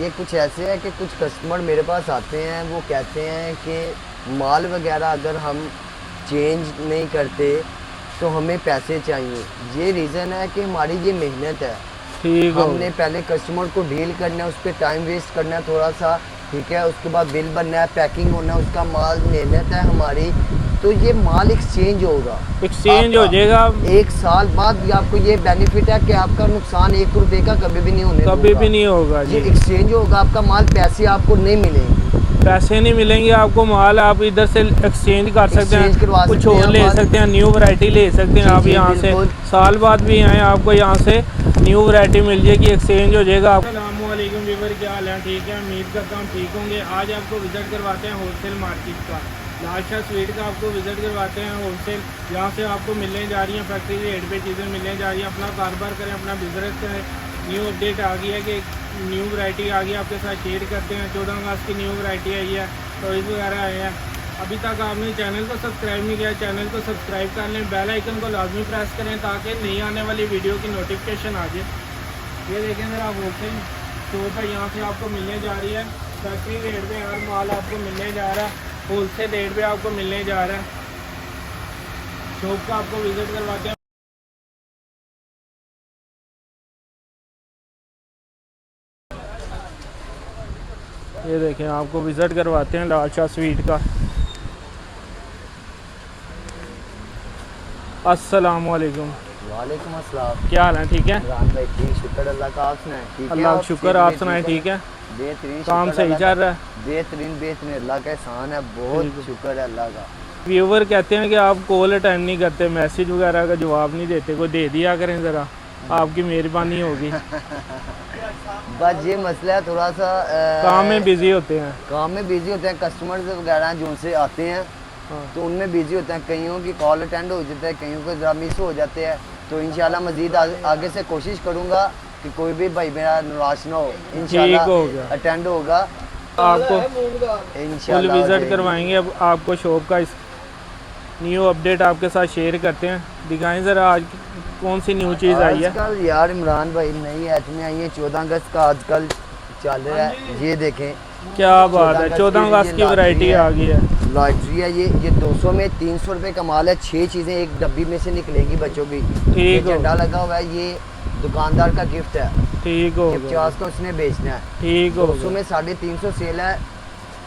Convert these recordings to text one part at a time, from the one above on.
ये कुछ ऐसे है कि कुछ कस्टमर मेरे पास आते हैं, वो कहते हैं कि माल वगैरह अगर हम चेंज नहीं करते तो हमें पैसे चाहिए। ये रीज़न है कि हमारी ये मेहनत है, ठीक है। हमने पहले कस्टमर को डील करना है, उस पर टाइम वेस्ट करना है थोड़ा सा, ठीक है। उसके बाद बिल बनना है, पैकिंग होना है, उसका माल मेहनत है हमारी। तो ये माल एक्सचेंज होगा, एक्सचेंज हो जाएगा 1 साल बाद। भी आपको ये बेनिफिट है कि आपका नुकसान 1 रुपए का कभी भी नहीं होने कभी भी नहीं होगा ये जी। एक्सचेंज होगा, आपका माल, पैसे आपको नहीं मिलेंगे, पैसे नहीं मिलेंगे आपको, माल आप इधर से एक्सचेंज कर सकते एक्सचेंज हैं, करवा कुछ सकते हैं और ले माल। सकते हैं, न्यू वैरायटी ले सकते हैं जी, आप जी, यहाँ से। बिल्कुल। साल बाद भी आए आपको यहाँ से न्यू वैरायटी मिल जाएगी, एक्सचेंज हो जाएगा। अस्सलामुअलैकुम व्यूअर, क्या हाल है? ठीक है, उम्मीद करता हूँ ठीक होंगे। आज आपको विजिट करवाते हैं होलसेल मार्केट का, लालशाह स्वीट का आपको विजिट करवाते हैं होलसेल। यहाँ से आपको मिलने जा रही हैं फैक्ट्री रेट पे चीज़ें मिलने जा रही हैं। अपना कारोबार करें, अपना बिजनेस करें। न्यू अपडेट आ गई है कि न्यू वैरायटी आ गई, आपके साथ शेयर करते हैं। 14 अगस्त की न्यू वैरायटी आई है, टॉयज़ वगैरह आए हैं। अभी तक आपने चैनल को सब्सक्राइब नहीं किया, चैनल को सब्सक्राइब कर लें, बेल आइकन को लाजमी प्रेस करें ताकि नई आने वाली वीडियो की नोटिफिकेशन आ जाए। ये देखें मेरा होलसेल स्टोर है, यहाँ से आपको मिलने जा रही है फैक्ट्री रेट पे हर माल आपको मिलने जा रहा है, होलसेल रेट पे आपको मिलने जा रहा है। शॉप का आपको विजिट करवाते हैं। ये देखें, आपको विजिट करवाते हैं लालशाह स्वीट का। अस्सलाम वालेकुम। वालेकुम अस्सलाम। क्या हाल है? ठीक है, इमरान भाई ठीक, शुक्र अल्लाह का। आप सुनाएं? ठीक है, अल्लाह का शुक्र, आप सुनाएं? ठीक है, बेहतरीन, काम शुक्र सही अल्लाह चल का। रहा है? बेहतरीन बेहतरीन, अल्लाह का एहसान है, ठीक बहुत है। शुक्र है अल्लाह का। व्यूवर कहते हैं कि आप कॉल अटेंड नहीं करते, मैसेज वगैरह का जवाब नहीं देते, कोई दे दिया करें ज़रा, आपकी मेहरबानी होगी। बस ये मसला है थोड़ा सा, काम में बिजी होते हैं। काम में बिजी होते हैं, कस्टमर्स वगैरह जो उनसे आते हैं हाँ। तो उनमें बिजी होते हैं। कईयों की कॉल अटेंड हो जाता है, कईयों को ज़रा मिस हो जाते हैं। तो इंशाल्लाह मज़ीद आगे से कोशिश करूँगा कि कोई भी भाई मेरा निराश ना हो, इंशाल्लाह हो गया। अटेंड होगा आपको फुल इंशाल्लाह। विजिट करवाएंगे। अब आपको शॉप का इस न्यू अपडेट आपके साथ शेयर करते हैं, दिखाएं ज़रा आज कौन सी न्यू चीज़ आई है। आजकल यार इमरान भाई नई आइटमें आई हैं, 14 अगस्त का आजकल चल रहा है। ये देखें, क्या बात है, 14 अगस्त की वैरायटी आ गई है। लॉटरी है ये 200 में 300 रुपये का माल है। 6 चीज़ें एक डब्बी में से निकलेंगी बच्चों की। ये ठीक हो, झंडा लगा हुआ है, ये दुकानदार का गिफ्ट है, ठीक हो ये गया, 50 का उसने बेचना है। ठीक हो 200 गया। में 350 सेल है,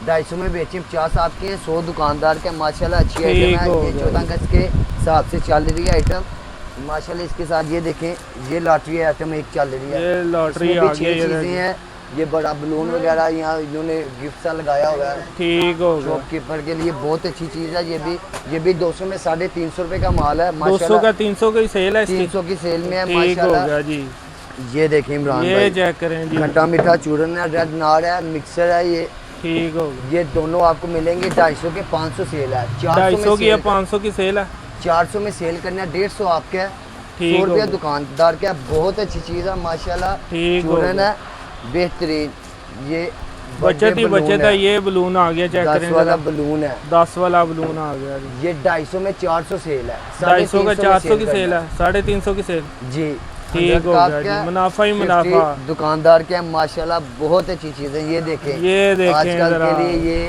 250 में बेचे, 50 आपके हैं, 100 दुकानदार के। माशाल्लाह अच्छी आइटम है, हो ये गया। 14 अगस्त के हिसाब से चल रही है आइटम माशाल्लाह। इसके साथ ये देखें, ये लॉटरी आइटम एक चल रही है, ये लॉटरी इसमें आ भी 6 गई है। चीज़ें हैं। ये बड़ा बलून वगैरह यहाँ इन्होंने गिफ्ट सा लगाया हुआ है ठीक हो गया। शॉपकीपर के लिए, बहुत अच्छी चीज़ है। ये भी 200 में 350 रुपये का माल है 200 माशाल्लाह। का 300 की सेल है इसकी। 300 की सेल में है ठीक हो माशाल्लाह। गया जी। ये देखें इमरान ये भाई, चेक करें जी, खट्टा मीठा चूरन है, रेड नार है, मिक्सर है। ठीक हो गया। ये दोनों आपको मिलेंगे 250 के, 500 सेल है। 250 की या 400 500 की सेल है। 400 में सेल करना है, 150 आपका है, ठीक 100 हो रुपया गया। दुकानदार का। बहुत अच्छी चीज़ है माशाल्लाह, ठीक हो चूरन गया। है बेहतरीन। ये बचत ही बचत है। ये बलून आ गया, चेक 10 करें वाला जरा। बलून है, 10 वाला बलून आ गया जी। ये 250 में 400 सेल है, 250 का 350 में 400 की करना सेल है, 350 की सेल। जी। ठीक 100 हो का गया आपका जी, मुनाफा ही 50 मुनाफा। दुकानदार के माशाल्लाह बहुत अच्छी चीज़ है। ये देखें, ये देखें आजकल जरा, के लिए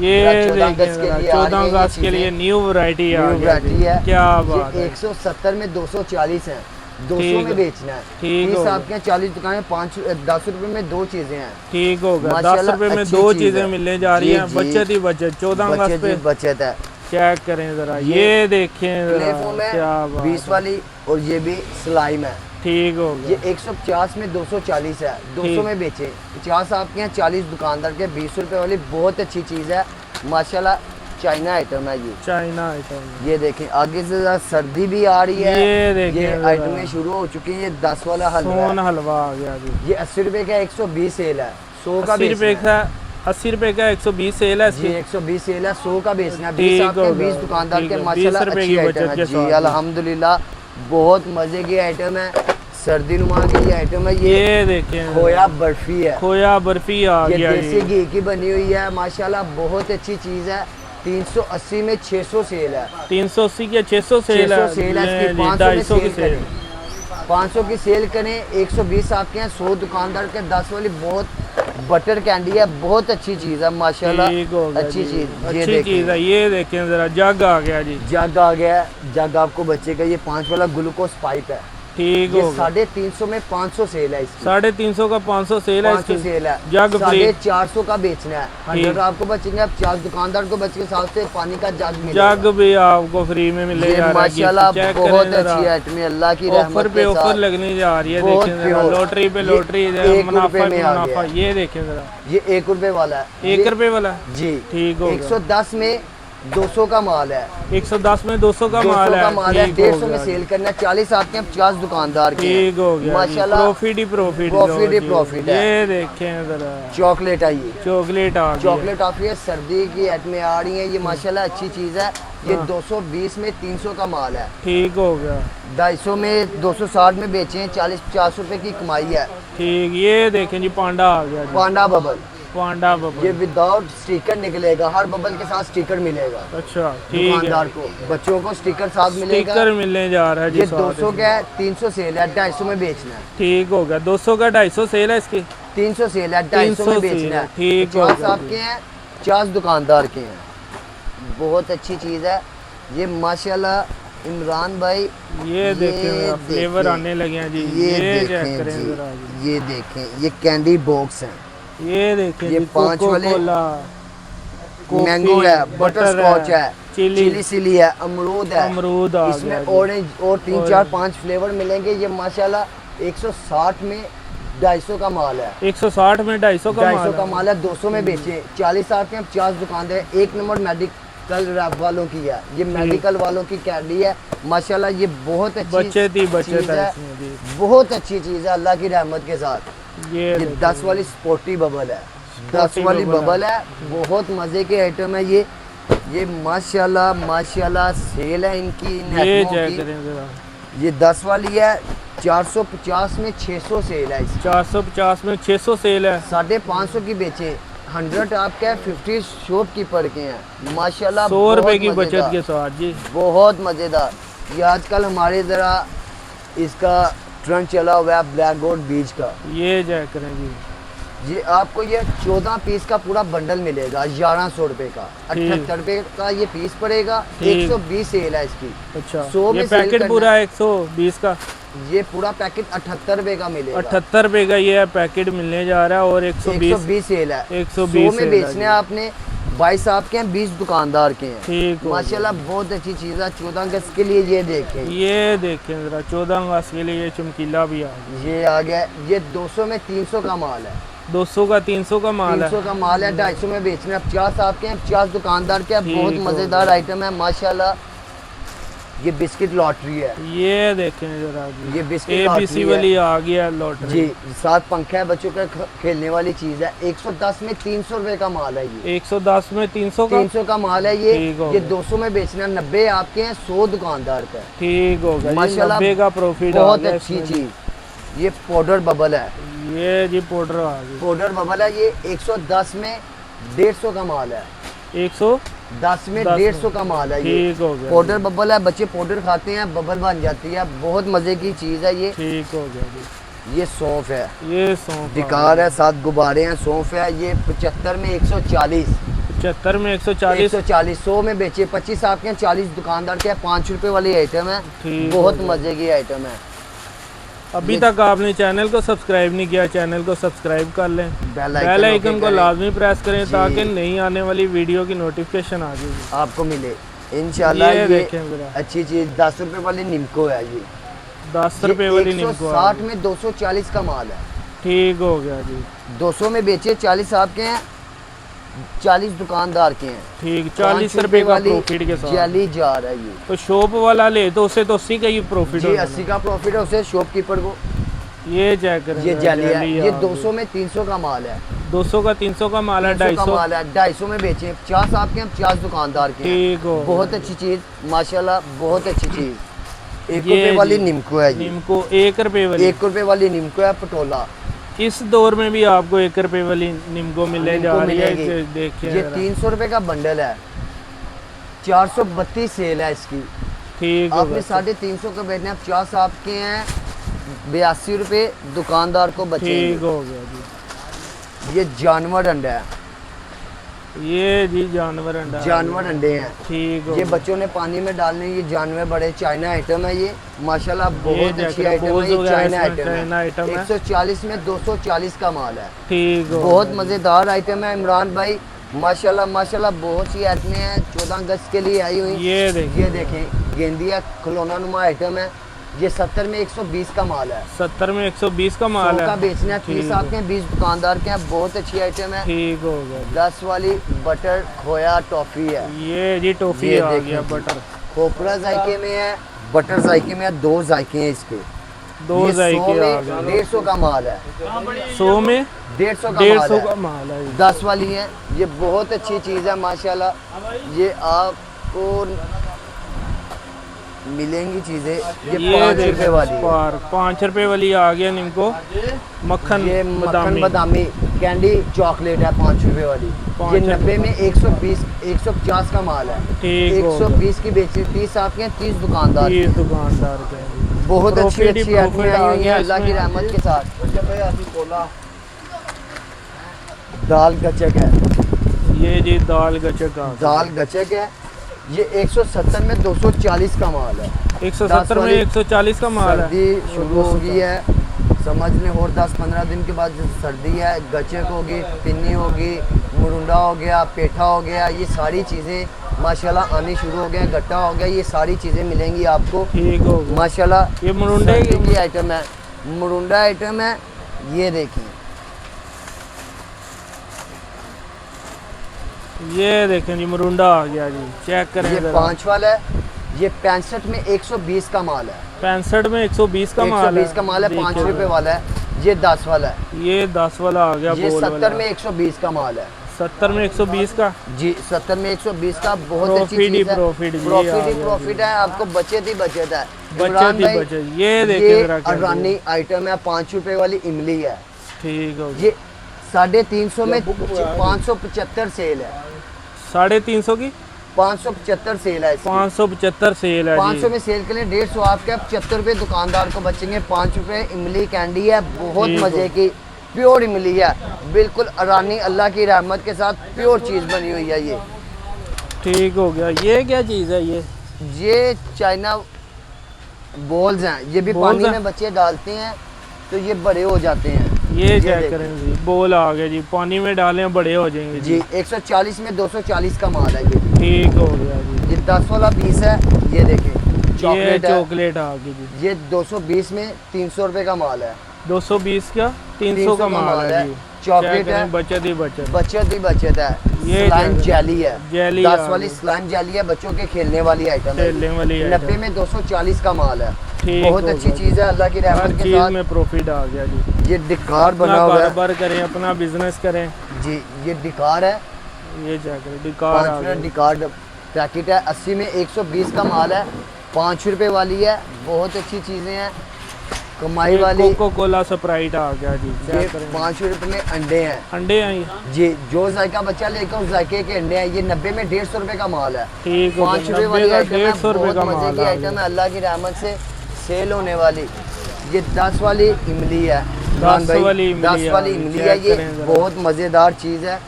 ये 14 देखें अगस्त के जरा, लिए आ 14 रही है ये अगस्त के लिए चीज़ें। न्यू वैरायटी आ न्यू गया वैरायटी जी। है। क्या ये बात है। 170 में 240 है, 200 ठीक में बेचना है। ठीक हो 30 गया। आपके यहाँ 40 दुकानें, 10 रुपए में 2 चीज़ें हैं। ठीक हो गया, 10 माशाल्लाह रुपए में अच्छी 2 चीज़ चीज़ें है। मिलने जा रही जी, हैं। जी। बचत ही बचत, 14 अगस्त बचत पे ही बचत है। चेक करें जरा, ये ये देखें जरा, प्लेफॉर्म है क्या बात 20 है। वाली, और ये भी स्लाइम है। ठीक हो ये गया। 150 में 240 है, 200 ठीक। में बेचे, 50 आपके यहाँ, 40 दुकानदार के। 20 रुपए वाली बहुत अच्छी चीज़ है माशाल्लाह, चाइना आइटम है ये। China item. ये देखें, आगे से ज़रा सर्दी भी आ रही है, ये देखें ये जरा। आइटमें शुरू हो चुकी हैं। ये 10 वाला हलवा सोन है, हलवा आ गया जी। ये 80 रुपए का 120 सेल है, 100 का 80 रुपए बेचना है। का 80 रुपए का 120 सेल है जी इसकी। 120 सेल है, 100 का बेचना है। ठीक 20 हो आपके, गया, 20 दुकानदार ठीक के है, 20 माशाल्लाह रुपए अच्छी की आइटम बचत है के जी, साथ। अल्हम्दुलिल्लाह बहुत मज़े की आइटम है, सर्दी नुमा की ये आइटम है। ये देखें खोया बर्फी है, खोया बर्फी आ ये गया देसी जी। घी की बनी हुई है माशाल्लाह, बहुत अच्छी चीज़ है। 380 में 600 सेल है, 380 की 600 सेल 600 है, सेल है इसकी, 500 में 250 की सेल सेल। करें, 500 की सेल करें, 120 आपके हैं, 100 दुकानदार के, 10 वाली बहुत बटर कैंडी है, बहुत अच्छी चीज़ है माशाल्लाह, ठीक हो गया अच्छी जी। चीज़। ये अच्छी चीज़ है। ये देखें ज़रा, जग आ गया जी। जग आ गया है, जग आपको बच्चे का, ये 5 वाला ग्लूकोज पाइप है, ठीक ये हो गया। 350 में 500 सेल है इसकी, 350 का 500 सेल है 500 इसकी। सेल है, जग फ्री। 450 का बेचना है, 100 आपको बचेंगे, अब 4 दुकानदार को बच के साथ से पानी का जग मिलेगा। जग भी आपको फ्री में मिलेगा। ये माशाल्लाह बहुत अच्छी आइटम है, अल्लाह की ऑफर रहमत पे के ऑफर साथ। लगने जा रही है। बहुत देखें जरा, प्योर। लॉटरी पे ये लॉटरी, 1 मुनाफा रुपए पे में आ मुनाफा। गया। ये देखें जरा, ये 1 रुपए वाला है, 1 रुपए वाला जी, ठीक हो गया। 110 में 200 का माल है, 110 में 200 का 200 माल है, का माल है, ठीक हो 150 में गया। सेल करना है, 40 आपके हैं, 50 दुकानदार के हैं। ठीक हो गया माशाल्लाह प्रॉफिट ही प्रॉफिट प्रॉफिट ही प्रॉफिट है। ये देखें जरा, चॉकलेट है ये, चॉकलेट आ गई है। चॉकलेट टॉफी है, सर्दी की आइटमें आ रही हैं, ये माशाल्लाह अच्छी चीज़ है। ये हाँ। 220 में 300 का माल है, ठीक हो गया। 250 में 260 में बेचे हैं, 40-50 रुपए की कमाई है। ठीक, ये देखें जी, पांडा आ गया जी। पांडा बबल, पांडा ये बबल। विदाउट स्टिकर निकलेगा, हर बबल के साथ स्टिकर मिलेगा अच्छा, ठीक दुकानदार है। को, बच्चों को स्टिकर साथ मिलेगा। स्टिकर मिलने जा रहा है जी। ये साथ 200 में। का है, 300 सेल है, 250 में बेचना है, ठीक हो गया। 200 का 250 सेल है इसकी। 300 सेल है, 250 में 300 बेचना सेल है। है, ठीक हो 50 गया आपके हैं, 50 दुकानदार के हैं, बहुत अच्छी चीज़ है ये माशाल्लाह। इमरान भाई ये देखें, फ्लेवर देखें, आने लगे हैं जी। ये चेक देखें करें जी, जरा जी। ये देखें, ये कैंडी बॉक्स हैं, ये देखें ये जी, 5 वाले कोकोकोला, मैंगो है, बटर स्कॉच है, चिली चिली सिली है, अमरूद है, अमरूद आ इसमें गया जी। ऑरेंज और 3, 4, 5 फ्लेवर मिलेंगे। ये माशाल्लाह 160 में 250 का माल है, 160 में 250 का 250 माल का है। माल है, 200 में बेचे, 40 आपके हैं, 50 दुकानदार, 1 नंबर मेडिकल रैप वालों की है, ये मेडिकल वालों की कैंडी है माशाल्लाह। ये बहुत अच्छी बचत ही बचत चीज़ है है, इसमें जी। बहुत अच्छी चीज़ है अल्लाह की रहमत के साथ। ये ये देखें। 10 वाली स्पोर्टी बबल है, 10 वाली बबल बबल है, बहुत मज़े के आइटम है ये माशाल्लाह माशाल्लाह सेल है इनकी, इन ये आइटमों चेक की। करें जरा, ये 10 वाली है, 450 में 600 सेल है इसकी, 450 में 600 सेल है। 550 की बेचे, 100 आपके 50 शॉपकीपर के हैं माशाल्लाह। 100 रुपए बहुत की बचत मज़ेदार, के साथ जी। बहुत मज़ेदार। ये आजकल हमारे ज़रा इसका ट्रेंड चला हुआ है ब्लैक गोल्ड बीच का। ये चेक करें जी, ये आपको ये 14 पीस का पूरा बंडल मिलेगा, 1100 रुपए का, ठीक। 78 रुपए का ये पीस पड़ेगा, ठीक। 120 सेल है इसकी। अच्छा 100 ये में सेल पैकेट करना पूरा 120 का, ये पूरा पैकेट 78 रुपए का मिलेगा, 78 रुपए का ये पैकेट मिलने जा रहा है और 120 120 सेल है। 120 100 में सेल है बेचने जी। आपने 22 आपके हैं, 20 दुकानदार के हैं ठीक हो माशाल्लाह। बहुत अच्छी चीज़ है, 14 अगस्त के लिए ये देखें, ये देखें जरा, 14 अगस्त के लिए ये चमकीला भी आ गया। ये आ गया, ये 200 में 300 का माल है, 200 का 300 का माल है। 300 का माल है, 250 में बेचना है, 50 आपके हैं, 50 दुकानदार के हैं, ठीक बहुत हो मज़ेदार आइटम है माशाल्लाह। ये बिस्किट लॉटरी है, ये देखें जरा जी, ये बिस्किट ABC लॉटरी वाली है आ गया लॉटरी जी, साथ पंखा है, बच्चों का खेलने वाली चीज़ है। 110 में 300 रुपए का माल है ये, 110 में 300 का 300 का माल है ये। ठीक हो ये गया। 200 में बेचना, 90 आपके हैं, 100 दुकानदार का है ठीक हो गया जी, माशाल्लाह। 90 का प्रॉफिट आ बहुत गया अच्छी इसमें जी। चीज़। ये पाउडर बबल है, ये जी पाउडर आ गई, पाउडर बबल है, ये 110 में 150 का माल है, 110 में 10 150 का माल है ये। ठीक हो गया पाउडर बबल है, बच्चे पाउडर खाते हैं, बबल बन जाती है, बहुत मज़े की चीज़ है ये। ठीक हो गया जी। ये सौंफ है, ये सौंफ डिकार है, 7 गुब्बारे हैं, सौंफ है। ये 75 में 140, 75 में 140 140, 100 में बेचे, 25 आपके हैं, 40 दुकानदार के हैं, 5 रुपए वाली आइटम है, ठीक बहुत हो मज़े की आइटम है। अभी तक आपने चैनल को सब्सक्राइब नहीं किया, चैनल को सब्सक्राइब कर लें, बेल बेल आइकन ओके को करें, लाजमी प्रेस करें जी। ताकि नई आने वाली वीडियो की नोटिफिकेशन आ जाएगी। आपको मिले इंशाल्लाह। ये ये देखें जरा, अच्छी चीज़, 10 रुपए वाली निम्को है ये, 10 रुपए वाली नींबू आ 160 गई। में 240 का माल है, ठीक हो गया जी, 200 में बेचे, 40 आपके हैं, 40 दुकानदार के हैं, ठीक 40 40 रुपए का वाली प्रॉफिट के साथ। जाली जार है ये तो शॉप वाला ले तो उसे तो 80 का ही प्रॉफिट जी, होगा 80 का प्रॉफिट है उसे शॉपकीपर को। ना। ये चेक करें ये जरा, जाली है, जाली ये आ 200 गई। में 300 का माल है, 200 का 300 का माल है, 300 का 250 माल है, 250 में बेचे, 50 आपके हैं, 50 दुकानदार के हैं। ठीक हो बहुत अच्छी चीज़ माशाल्लाह, बहुत अच्छी चीज़। 1 ये रुपए वाली जी, निम्को है ये, नींबू 1 रुपए वाली। 1 रुपए वाली निम्को है, पटोला। इस दौर में भी आपको 1 रुपए वाली नींबू मिलने जा निम्को रही है, मिलेगी। इसे देखिए ये जरा। 300 रुपए का बंडल है, 432 सेल है इसकी। ठीक हो आपने गया, 350 का बेचना है, 50 आपके हैं, 82 रुपए दुकानदार को ठीक बचेंगे। हो गया जी। ये जानवर अंडा है, ये जी जानवर अंडा, जानवर अंडे हैं। ठीक हो ये गया। बच्चों ने पानी में डालने, ये जानवर बड़े चाइना आइटम है। ये माशाल्लाह बहुत देख अच्छी रहे, आइटम है। balls ये वगैरह चाइना इसमें चाइना आइटम आइटम है। है। 140 में 240 का माल है। ठीक हो बहुत गया। मज़ेदार आइटम है इमरान भाई, माशाल्लाह माशाल्लाह। बहुत सी आइटमें हैं 14 अगस्त के लिए आई हुई। ये देखिए, ये देखें गेंदिया खिलौना नुमा आइटम है। ये 70 में 120 का माल है। 70 में 120 का माल 100 है। का बेचना है। 30 ठीक आपके 20 दुकानदार के हैं। बहुत अच्छी आइटम है। ठीक हो गया। 10 वाली बटर खोया टॉफी है। ये जी टॉफी ये आ देखें गया जी। बटर, खोपरा जायके में है, बटर जायके में है। 2 जायके हैं इसके। दो ये जायके 100 में आ गए। 150 का माल है। 100 में 150 का माल 150 का है। माल है। 10 वाली है। ये बहुत अच्छी चीज़ है माशाल्लाह। ये आपको मिलेंगी चीज़ें। ये 5 रुपए वाली है। 5 रुपए वाली आ गया निम्को मक्खन ये मक्खन बादामी। बादामी कैंडी चॉकलेट है 5 रुपए वाली। 5 ये रुपए। 90 में 120 150 का माल है। ठीक हो गया। 120 की बेची, 30 आपके हैं, 30 दुकानदार ये के। दुकानदार के बहुत अच्छी Profit ही अच्छी आइटमें profit आई आ हुई गया हैं अल्लाह की इसमें। रहमत के साथ। दाल गचक है। ये जी दाल गचक आ गया। दाल गचक है। ये 170 में 240 का माल है। 170 में 140 का माल है। सर्दी शुरू हो गई है समझ लें, और 10-15 दिन के बाद सर्दी है। गचक होगी, पिन्नी होगी, मुरुंडा हो गया, पेठा हो गया, ये सारी चीज़ें माशाल्लाह आनी शुरू हो गए। गट्टा हो गया, ये सारी चीज़ें मिलेंगी आपको ठीक हो गया। माशाल्लाह। ये मुरुंडे सर्दी की आइटम है, मुरुंडा आइटम है। ये देखिए, ये देखें जी मुरुंडा आ गया जी, चेक करें ये जरा। 5 वाला है। ये 65 में 120 का माल है। 65 में 120 का माल है। 120 का माल है। 5 देखिए रुपए वाला है। ये 10 वाला है। ये 10 वाला आ गया। ये बोल 70 वाला में 120 का माल है। 70 में 120 का। जी 70 में 120 का बहुत अच्छी प्रॉफिट ही चीज़ है। प्रॉफिट जी, प्रॉफिट आ ही गया प्रॉफिट है। आपको बचत ही बचत है। बचत इमरान ही भाई, बचत। ये देखे ये जरा क्या अरानी आइटम है। 5 रुपए वाली इमली है। ठीक हो गया। ये 350 में 575 सेल है। 350 की 575 सेल है इसकी। 575 सेल है 500 जी। में सेल के लिए 150 आपके, अब 75 रुपये दुकानदार को बचेंगे। 5 रुपये इमली कैंडी है, बहुत ठीक मज़े की प्योर इमली है। बिल्कुल अरानी अल्लाह की रहमत के साथ प्योर चीज़ बनी हुई है। ये ठीक हो गया। ये क्या चीज़ है ये चाइना बॉल्स हैं। ये भी Balls पानी हैं? में बच्चे डालते हैं तो ये बड़े हो जाते हैं। ये चेक देखें। करें जी, बोल आ गए जी, पानी में डालें बड़े हो जाएंगे जी 140 में 240 का माल है। ये ठीक हो गया जी। ये 10 वाला पीस है। ये देखें ये चॉकलेट है। चॉकलेट आ गई जी। ये 220 में 300 रुपये का माल है। 220 का 300 का माल है जी। चॉकलेट चेक करें, है। बचत ही बचत। बचत ही बचत है। ये स्लाइम जेली- जेली है। जेली 10 आ वाली गई। स्लाइम जेली है, बच्चों के खेलने वाली आइटम है। खेलने वाली 90 आइटम। में 240 का माल है। ठीक बहुत हो अच्छी गया। चीज़ है अल्लाह की हर रहमत के चीज़ साथ। में प्रॉफिट आ गया जी। ये डिकार अपना बना हुआ है। कारोबार करें, अपना बिजनेस करें। जी ये डिकार है। ये चेक करें, डिकार 5 आ रुपये गया। डिकार पैकेट है। 80 में 120 का माल है। 5 रुपये वाली है। बहुत अच्छी चीज़ें हैं कमाई ये वाली। कोको कोला स्प्राइट आ गया जी, ये चेक करें। 5 रुपये में अंडे हैं। अंडे आई। जी जो जायका बच्चा लेकर उस जायके के अंडे हैं। ये 90 में 150 रुपये का माल है। ठीक हो 5 गया। रुपये 90 वाली का आइटम है। 150 रुपये का बहुत मज़े माल की आ आइटम गया। है अल्लाह की रहमत से सेल होने वाली। ये 10 वाली इमली है। 10 वाली इमली 10 वाली आ गई, इमली चेक है। ये करें जरा। बहुत मज़ेदार चीज़ है।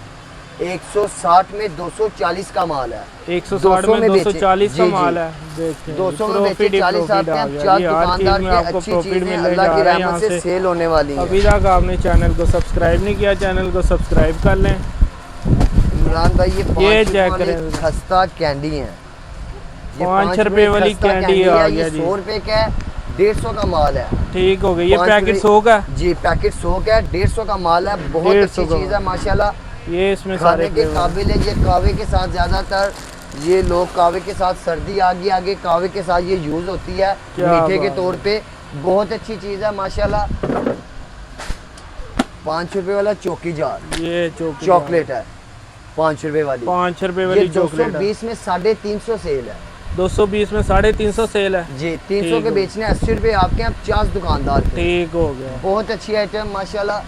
160 में 240 का माल है। 160 200 में में बेचे। 240 का जी, जी। माल है। देखते हैं 200 में प्रॉफिट बेचे ही 40 प्रॉफिट आपके आ हैं। गया 4 जी। हर दुकानदार चीज़ में के आपको अच्छी प्रॉफिट चीज़ें मिलने अल्लाह जा की रहा है रहमत यहाँ से से। सेल होने वाली है। अभी तक आपने चैनल को सब्सक्राइब नहीं किया, चैनल को सब्सक्राइब कर लें। इमरान भाई ये 5 ये रुपये चेक वाली करें। खस्ता कैंडी है। 5 रुपये वाली खस्ता कैंडी आ है। गया ये जी। 100 रुपये का है। 150 का माल है। ठीक हो गया। ये 5 पैकेट रुपये- 100 का है। जी पैकेट 100 का है। 150 का माल है। बहुत 150 अच्छी का चीज़ है माशाल्लाह। ये इसमें खाने सारे के फ्लेवर। काबिल है। ये कावे के साथ ज़्यादातर ये लोग कावे के साथ सर्दी आगे कावे के साथ ये यूज़ होती है क्या मीठे के बात तौर पे। बहुत अच्छी चीज़ है माशाल्लाह। 5 रुपये वाला चौकी जार ये चॉकलेट है। 5 रुपये वाली। 5 रुपये ये वाली चॉकलेट है। 220 में 350 सेल है। 220 में 350 सेल है। जी 300 ठीक के हो। बेचने 80 रुपये आपके यहाँ 50 दुकानदार के। ठीक हो गया। बहुत अच्छी आइटम माशाल्लाह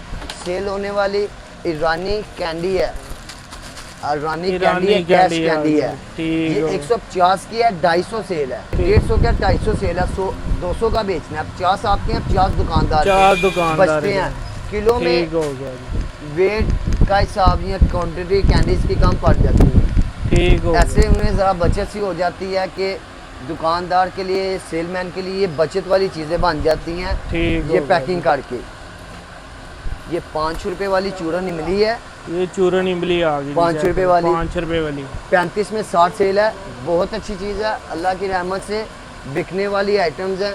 सेल होने वाली ईरानी कैंडी है। ईरानी कैंडी है, कैश कैंडी है। ठीक ये हो। 150 की है। 250 सेल है। ठीक। 150 का 250 सेल है। 200 का बेचना है। 50 आपके हैं, 50 दुकानदार के 50 दुकानदार बचते के। हैं। किलो में ठीक हो गया जी। वेट का हिसाब या क्वांटिटी कैंडीज की कम पड़ जाती है। ठीक हो ऐसे उन्हें ज़रा बचत सी हो जाती है कि दुकानदार के लिए, सेलमैन के लिए ये बचत वाली चीज़ें बन जाती हैं। ठीक ये हो पैकिंग करके ये 5 रुपए वाली चूरन इमली है, ये चूरन इमली आ गई 5 रुपए वाली। 5 रुपए वाली 35 में 60 सेल है। बहुत अच्छी चीज़ है, अल्लाह की रहमत से बिकने वाली आइटम्स हैं।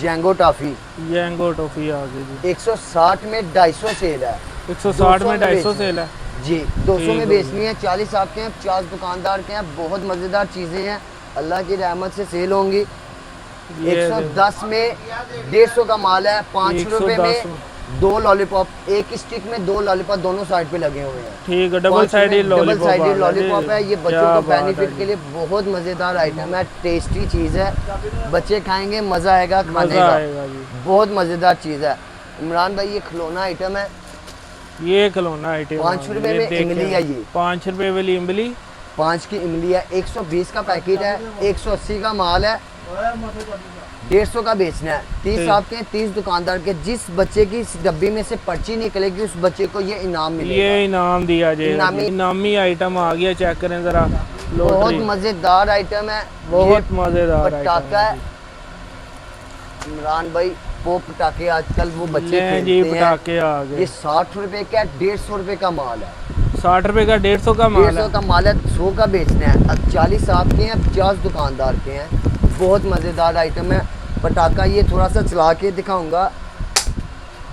जैंगो टॉफ़ी जैंगो टॉफी आ गई जी 160 में 250 सेल है। 160 में 250 सेल है जी 200 ठीक में है। बेचनी है। 40 आपके हैं, 50 दुकानदार के हैं। बहुत मज़ेदार चीज़ें हैं, अल्लाह की रहमत से सेल होंगी। ये 110 में 150 का माल है। 5 रुपए 110 में 2 लॉलीपॉप, एक स्टिक में 2 लॉलीपॉप दोनों साइड पे लगे हुए हैं। ठीक है डबल 5 साइडेड में डबल साइडेड लॉलीपॉप लॉलीपॉप है। ये बच्चों क्या को बात है बेनिफिट के लिए बहुत मज़ेदार आइटम है, टेस्टी चीज़ है। बच्चे खाएंगे, मज़ा आएगा खाने मज़ा का। आएगा जी बहुत मज़ेदार चीज़ है। इमरान भाई ये खिलौना आइटम है। ये खिलौना आइटम 5 रुपए में इमली है ये। 5 रुपए वाली इमली 5 की इमली है। 120 का पैकेट है। 180 का माल है। 150 का बेचना है। 30 ठीक। आपके हैं, 30 दुकानदार के। जिस बच्चे की इस डब्बी में से पर्ची निकलेगी उस बच्चे को ये इनाम मिलेगा। ये इनाम दिया जाएगा इनामी- जी। इनामी आइटम आ गया चेक करें जरा बहुत लॉटरी मजेदार आइटम है। बहुत ये मजेदार पटाखा है। आइटम इमरान भाई पोप पटाखे आजकल वो बच्चे ले जी खेलते हैं। पटाखे आ ये गए 60 रुपए का 150 रुपए का माल है। 60 रुपए का 150 का माल 150 है का माल है, 100 का बेचना है। अब 40 आपके हैं, 50 दुकानदार के हैं। बहुत मज़ेदार आइटम है पटाखा। ये थोड़ा सा चला के दिखाऊंगा।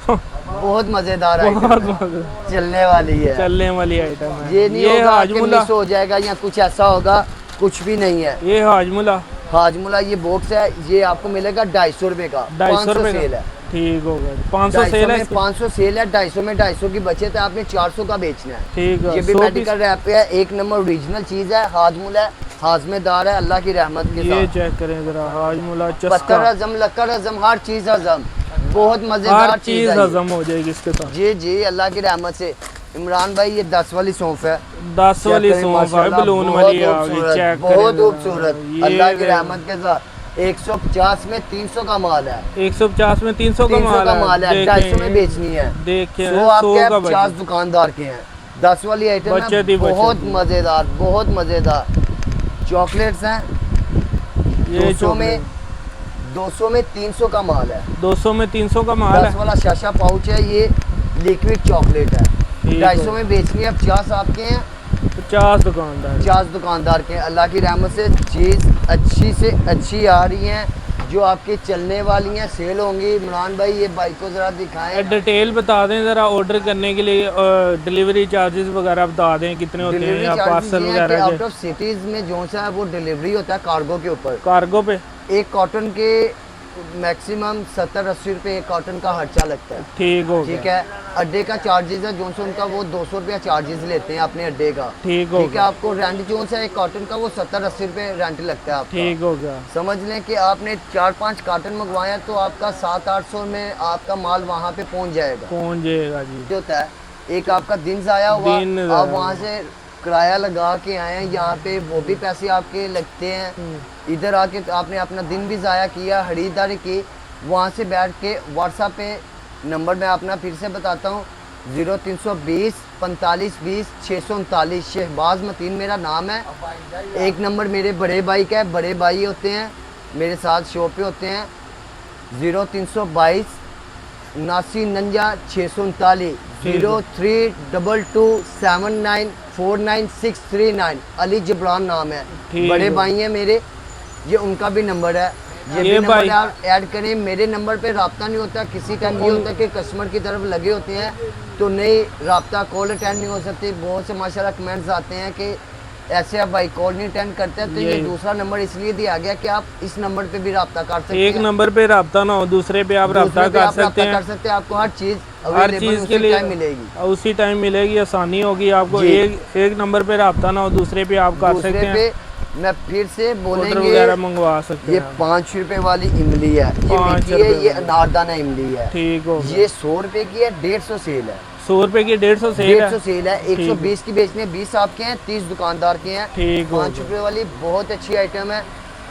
बहुत मज़ेदार आइटम बहुत है, मजेदार चलने वाली है। चलने वाली आइटम है ये नहीं होगा कि हाजमुला मिस हो जाएगा या कुछ ऐसा होगा, कुछ भी नहीं है। ये हाजमुला हाजमुला ये बॉक्स है, ये आपको मिलेगा 250 रुपए का। 250 रुपए सेल का है। ठीक होगा 500 250 सेल है में 500 सेल है। 250 में 250 की बचत है। आपने 400 का बेचना है। ठीक है ये भी 100 मेडिकल रैप पे है। एक नंबर ओरिजिनल चीज है। हाजमुला है, हाजमेदार है, अल्लाह की रहमत के ये साथ। चेक करें जरा हाजमुला पत्थर चस्का हजम, लक्कड़ हजम, हर चीज हजम। बहुत हर मजेदार चीज चीज है ये। हजम हो जाएगी इसके साथ जी जी अल्लाह की रहमत से। इमरान भाई ये 10 वाली सौंफ है। 10 वाली चेक करें, सौंफ है माशाल्लाह, बलून बहुत वाली आ गई खूबसूरत, चेक बहुत करें खूबसूरत, जरा। अल्लाह ये की रहमत के साथ। 150 में 300 का माल है। 150 में 300 का 300 का माल है। 250 में बेचनी है। देखें 100 100 आपके का 50 दुकानदार के हैं। 10 वाली आइटम बचत है। ही बचत बहुत ही। मजेदार, बहुत मजेदार चॉकलेट्स हैं। ये 200 में 300 का माल है। 200 में 300 का माल 10 है वाला शाशा पाउच है। ये लिक्विड चॉकलेट है। ठीक 250 है। में बेचनी है। 50 आपके हैं, 50 दुकानदार 50 दुकानदार के हैं। अल्लाह की रहमत से चीज़ अच्छी से अच्छी आ रही हैं, जो आपकी चलने वाली हैं, सेल होंगी। इमरान भाई ये बाइक को ज़रा दिखाएं। डिटेल बता दें जरा ऑर्डर करने के लिए डिलीवरी चार्जेस वगैरह बता दें कितने होते हैं डिलीवरी या चार्जेस पार्सल ये है कि वगैरह आउट के ऑफ सिटीज़ में जो सा है वो डिलीवरी होता है कार्गो के ऊपर। कार्गो पे एक कॉटन के मैक्सिमम 70-80 रुपये एक कॉटन का खर्चा लगता है। ठीक हो ठीक गया है। अड्डे का चार्जेस है जो सा उनका, वो 200 रुपया चार्जेस लेते हैं अपने अड्डे का। ठीक हो ठीक है। गया आपको रेंट जो सा एक कॉटन का वो 70-80 रुपये रेंट लगता है आपका। ठीक हो गया समझ लें कि आपने 4-5 कार्टन मंगवाया तो आपका 700-800 में आपका माल वहाँ पे पहुँच जाएगा। पहुंच जाएगा जी जो होता है एक आपका दिन ज़ाया हुआ, दिन आप ज़ाया वहाँ से किराया लगा के आए हैं यहाँ पे, वो भी पैसे आपके लगते हैं। इधर आके तो आपने अपना दिन भी ज़ाया किया, खरीदारी की। वहाँ से बैठ के व्हाट्सएप पे नंबर मैं अपना फिर से बताता हूँ 0320 45 20 639। शहबाज मतीन मेरा नाम है। एक नंबर मेरे बड़े भाई का है, बड़े भाई होते हैं मेरे साथ शॉप पे होते हैं। 0322 79 639 0322 79 49639। अली जबरान नाम है, ठीक बड़े है। भाई हैं मेरे। ये उनका भी नंबर है। ये भी ये नंबर भाई- आप ऐड करें। मेरे नंबर पे रब्ता नहीं होता किसी टाइम। ये होता है कि कस्टमर की तरफ लगे होते हैं तो नहीं रब्ता, कॉल अटेंड नहीं हो सकती। बहुत से माशाल्लाह कमेंट्स आते हैं कि ऐसे आप भाई कॉल नहीं अटेंड करते। तो ये यही। दूसरा नंबर इसलिए दिया गया कि आप इस नंबर पे भी रब्ता कर सकते एक हैं। नंबर पे रब्ता ना हो दूसरे पे आप दूसरे रब्ता पे कर आप सकते रब्ता हैं कर सकते हैं। आपको हर चीज़ हर अवेलेबल चीज़ उसी के लिए टाइम मिलेगी। उसी टाइम मिलेगी, आसानी होगी आपको। जी। एक नंबर पे रब्ता ना हो दूसरे पे आप कर दूसरे सकते हैं पे मैं फिर से ऑर्डर बोलेंगे। वगैरह मंगवा सकते ये हैं 5 रुपए वाली इमली है, ये 5 मीठी है, रुपए ये वाली। अनारदाना इमली है। ठीक हो गया ये 100 रुपए की है। 150 सेल है। 100 रुपए की 150 सेल 150 है सेल है। 120 की बेचने 20 आपके हैं, 30 दुकानदार के हैं। ठीक हो 5 रुपए वाली बहुत अच्छी आइटम है।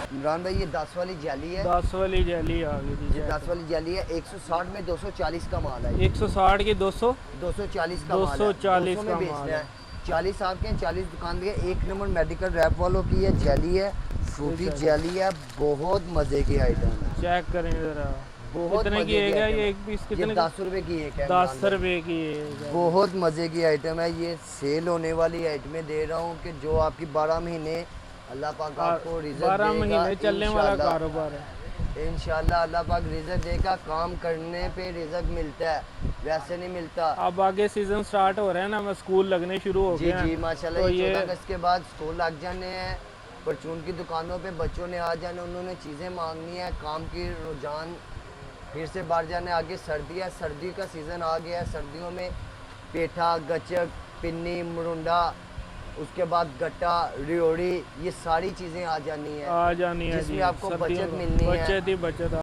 इमरान भाई ये 10 वाली जाली है, 10 वाली जेली आ गई जी। ये 10 वाली जाली है। 160 में 240 का माल है, 160 की 200 240 का माल है, 240 200 का में बेचना माल है। 40 आपके हैं, 40 दुकान के। एक नंबर मेडिकल रैप वालों की ये जेली है, फ्रूटी जेली है, बहुत मजे की आइटम है, चेक करें जरा। बहुत कितने की मजे एक है आइटम ये? एक पीस ये कितने 10 रुपए की एक है, 10 इमरान भाई। रुपए की एक है। बहुत मजे की आइटम है, ये सेल होने वाली आइटमें दे रहा हूँ कि जो आपकी 12 महीने अल्लाह पाक आपको रिजल्ट 12 देगा महीने चलने वाला इंशाल्लाह। कारोबार है। इंशाल्लाह अल्लाह पाक रिजल्ट देगा, काम करने पे रिजल्ट मिलता है, वैसे नहीं मिलता। अब आगे सीजन स्टार्ट हो रहा है ना, मैं स्कूल लगने शुरू हो जी गए हैं। जी माशाल्लाह, तो ये ये 14 अगस्त के बाद स्कूल लग जाने हैं, परचून की दुकानों पे बच्चों ने आ जाने, उन्होंने चीज़ें मांगनी है, काम की रुझान फिर से बढ़ जाने। आगे सर्दी है, सर्दी का सीज़न आ गया है, सर्दियों में पेठा, गचक, पिन्नी, मुरुंडा, उसके बाद गट्टा, रियोड़ी, ये सारी चीज़ें आ जानी है, आ जानी है जिसमें जी। आपको सर्दियों बचत का। मिलनी है। बचत ही बचत।